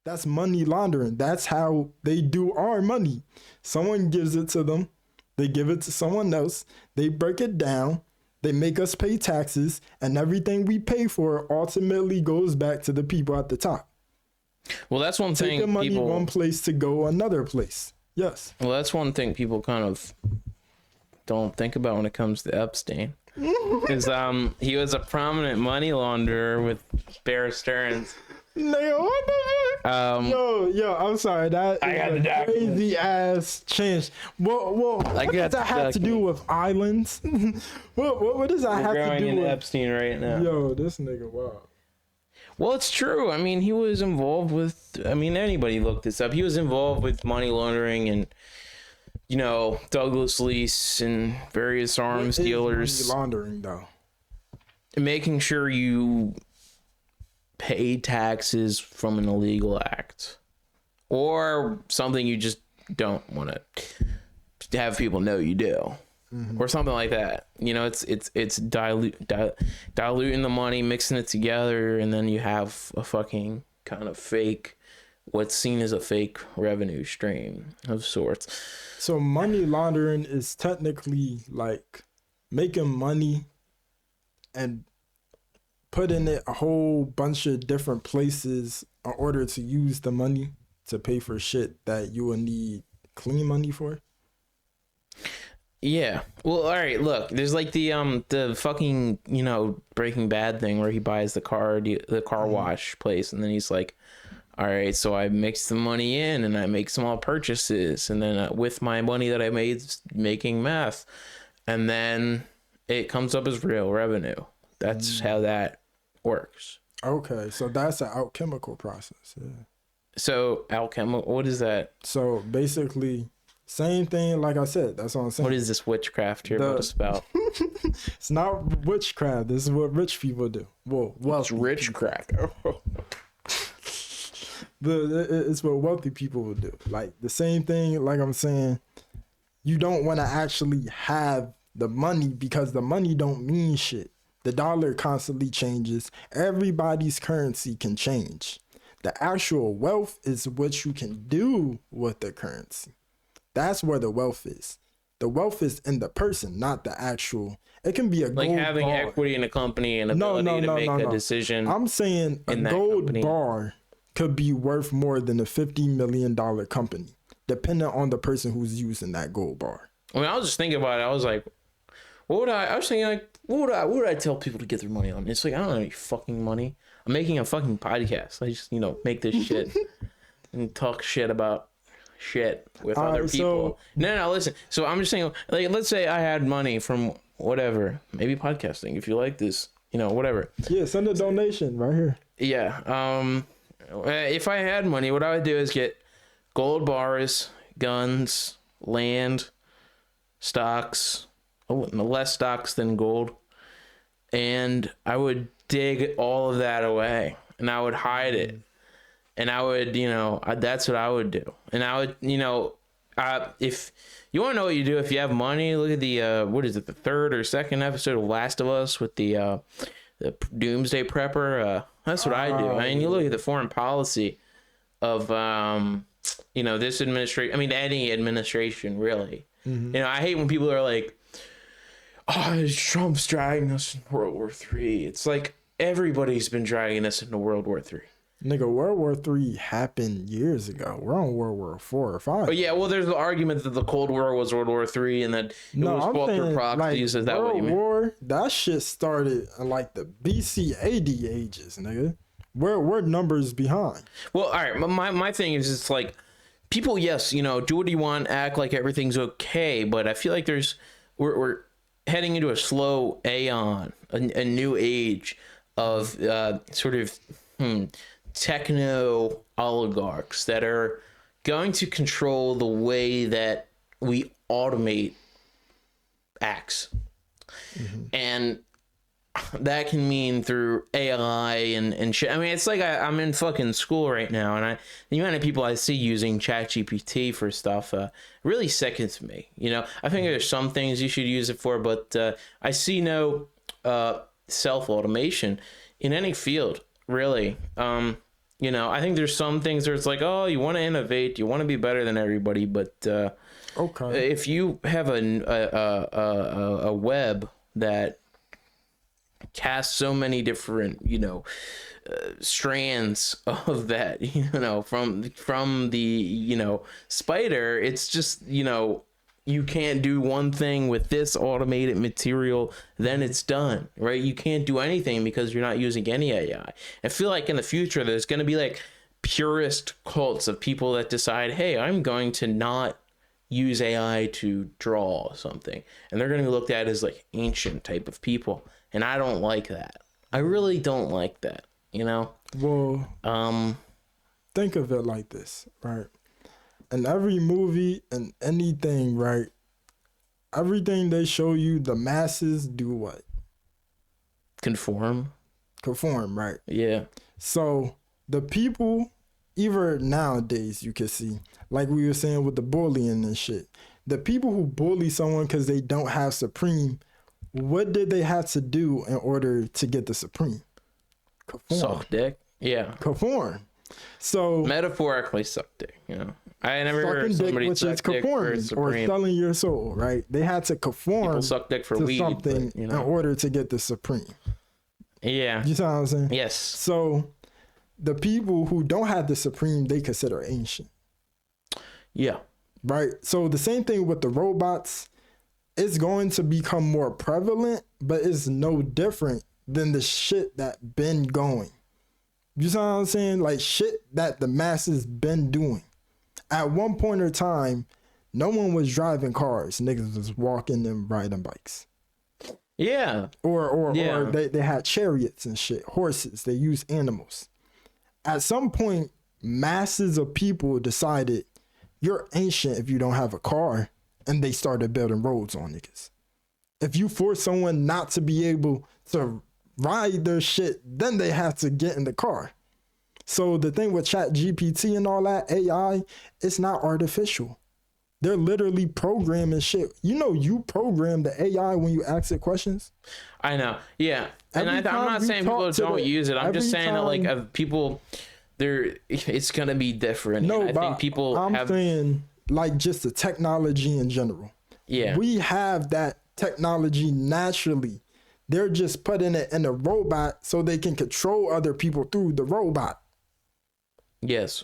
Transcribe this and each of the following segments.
That's money laundering. That's how they do our money. Someone gives it to them. They give it to someone else. They break it down. They make us pay taxes, and everything we pay for ultimately goes back to the people at the top. Well, that's one thing. Taking money one place to go another place. Yes. Well, that's one thing people kind of don't think about when it comes to Epstein. Because he was a prominent money launderer with Bear Stearns. Nigga, what the fuck? Yo, I'm sorry. That is a crazy ass change. What does that have to do with islands? what does that have to do with Epstein right now? Yo, this nigga, wow. Well, it's true. I mean, he was involved with, anybody look this up. He was involved with money laundering and, Douglas lease and various arms dealers. Money laundering, though. Making sure you pay taxes from an illegal act or something you just don't want to have people know you do. Mm-hmm. Or something like that. It's diluting the money, mixing it together, and then you have a fucking kind of fake, what's seen as a fake revenue stream of sorts. So money laundering is technically like making money and putting it a whole bunch of different places in order to use the money to pay for shit that you will need clean money for. Yeah. Well, all right. Look, there's like the fucking Breaking Bad thing where he buys the car wash place, and then he's like, all right, so I mix the money in and I make small purchases, and then with my money that I made making meth, and then it comes up as real revenue. That's how that works. Okay, so that's an alchemical process. Yeah. So alchemical, what is that? So basically, same thing. Like I said, that's what I'm saying. What is this witchcraft you're about to spout? It's not witchcraft. This is what rich people do. Well, it's richcraft. It's what wealthy people will do. Like the same thing. Like I'm saying, you don't want to actually have the money because the money don't mean shit. The dollar constantly changes. Everybody's currency can change. The actual wealth is what you can do with the currency. That's where the wealth is. The wealth is in the person, not the actual. It can be a like gold having bar. Equity in a company and ability to make a decision. I'm saying a gold company. Bar could be worth more than a $50 million company, depending on the person who's using that gold bar. I was just thinking about it. I was like, what would I tell people to get their money on? It's like, I don't have any fucking money. I'm making a fucking podcast. I just, make this shit and talk shit about shit with other people. No, listen. So I'm just saying, like, let's say I had money from whatever, maybe podcasting. If you like this, whatever. Yeah, send a donation right here. Yeah. If I had money, what I would do is get gold bars, guns, land, stocks. Less stocks than gold, and I would dig all of that away, and I would hide it, and I would, that's what I would do, and I would, if you want to know what you do if you have money, look at the what is it, the third or second episode of Last of Us with the Doomsday Prepper. That's what I do. I mean, you look at the foreign policy of this administration. I mean, any administration really. Mm-hmm. I hate when people are like, oh, Trump's dragging us into World War III. It's like everybody's been dragging us into World War III. Nigga, World War III happened years ago. We're on World War IV or V. Oh yeah, well, there's the argument that the Cold War was World War III and that it was fought through proxies. Is that what you mean? World War, that shit started in like the BC AD ages, nigga. We're numbers behind. Well, all right. My thing is, it's like people, yes, do what you want, act like everything's okay, but I feel like we're heading into a slow aeon, a new age of sort of techno oligarchs that are going to control the way that we automate acts. Mm-hmm. And that can mean through AI and shit. I mean, it's like I'm in fucking school right now, and the amount of people I see using ChatGPT for stuff really sickens me. I think there's some things you should use it for, but I see no self-automation in any field, really. You know, I think there's some things where it's like, oh, you want to innovate, you want to be better than everybody, but Okay. if you have a web that casts so many different, you know, strands of that, you know, from the, you know, spider, it's just, you know, you can't do one thing with this automated material, then it's done, right? You can't do anything because you're not using any AI. I feel like in the future there's going to be like purist cults of people that decide, hey, I'm going to not use AI to draw something, and they're going to be looked at as like ancient type of people, and I don't like that. I really don't like that, you know. Well, think of it like this, right? In every movie and anything, right? Everything they show you, the masses do what? Conform, right? yeah. So the people, even nowadays, you can see, like we were saying with the bullying and shit, the people who bully someone because they don't have Supreme, what did they have to do in order to get the Supreme? Conform. Suck dick, yeah. Conform. So Metaphorically suck dick, you know. I never heard sucking dick, somebody which is suck dick for conforming or Supreme. selling your soul, right? They had to conform People suck dick for to weed, something but, you know. in order to get the Supreme. Yeah. You see what I'm saying? Yes. So the people who don't have the Supreme, they consider ancient. Yeah. Right? So the same thing with the robots, it's going to become more prevalent, but it's no different than the shit that been going. You see what I'm saying? Like shit that the masses been doing. At one point in time, no one was driving cars. Niggas was walking and riding bikes. Yeah. Or Yeah. they had chariots and shit, horses. They used animals. At some point, masses of people decided you're ancient if you don't have a car, and they started building roads on niggas. If you force someone not to be able to ride their shit, then they have to get in the car. So the thing with Chat GPT and all that AI, it's not artificial. They're literally programming shit. You know, you program the AI when you ask it questions. I know. Yeah. And Every I'm time not you saying talk people to don't the- use it. I'm just every saying that like time- of people, it's gonna be different. No, and I but think people I'm have. saying like just the technology in general. Yeah. We have that technology naturally. They're just putting it in a robot so they can control other people through the robot. Yes.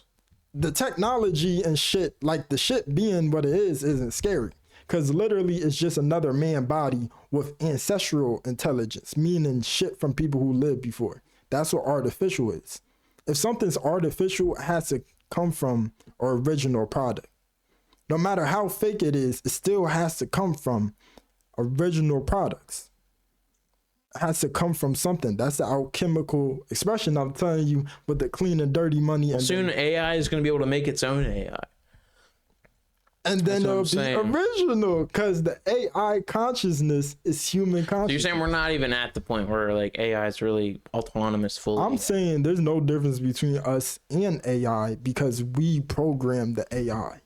The technology and shit, like the shit being what it is, isn't scary. Because literally it's just another man body with ancestral intelligence, meaning shit from people who lived before. That's what artificial is. If something's artificial, it has to come from an original product. No matter how fake it is, it still has to come from original products. It has to come from something. That's the alchemical expression I'm telling you with the clean and dirty money. And Soon AI is gonna be able to make its own AI. then That's what it'll I'm be saying. original because the AI consciousness is human So you're consciousness. saying we're not even at the point where like AI is really autonomous fully. I'm saying there's no difference between us and AI because we program the AI.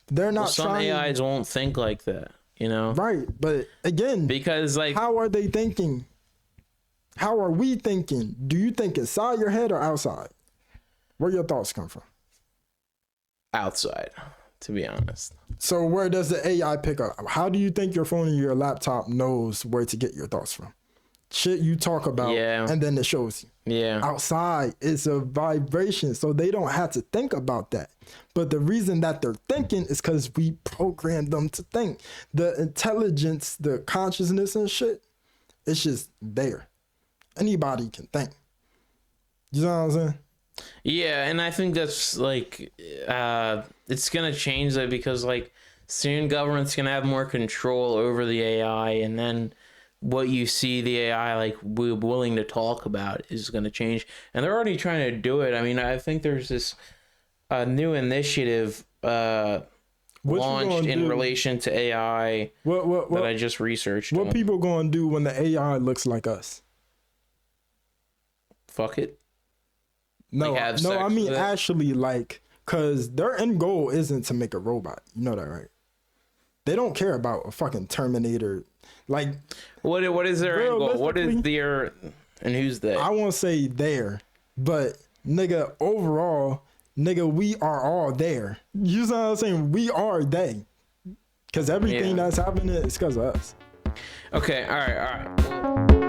They're not Some trying. AIs won't think like that, you know? Right, but again, Because like how are they thinking? How are we thinking? Do you think inside your head or outside? Where your thoughts come from? outside, to be honest. So where does the AI pick up? How do you think your phone and your laptop knows where to get your thoughts from? Shit you talk about, Yeah. and then it shows you. Yeah. Outside is a vibration, so they don't have to think about that. But the reason that they're thinking is because we programmed them to think. The intelligence, the consciousness and shit, it's just there. Anybody can think. You know what I'm saying? Yeah, and I think that's like it's gonna change that because like soon government's gonna have more control over the AI, and then what you see the AI like willing to talk about is gonna change, and they're already trying to do it. I mean, I think there's this new initiative launched in relation to AI that I just researched. What people gonna do when the AI looks like us? Fuck it. No, Like, have no, sex I mean with it? actually, like, cause their end goal isn't to make a robot. You know that, right? They don't care about a fucking Terminator. Like, What is their end goal? What is Realistically, their and who's they? I won't say there, but nigga, overall, nigga, we are all there. You know what I'm saying? We are they. Because everything that's happening is because of us. Okay, all right.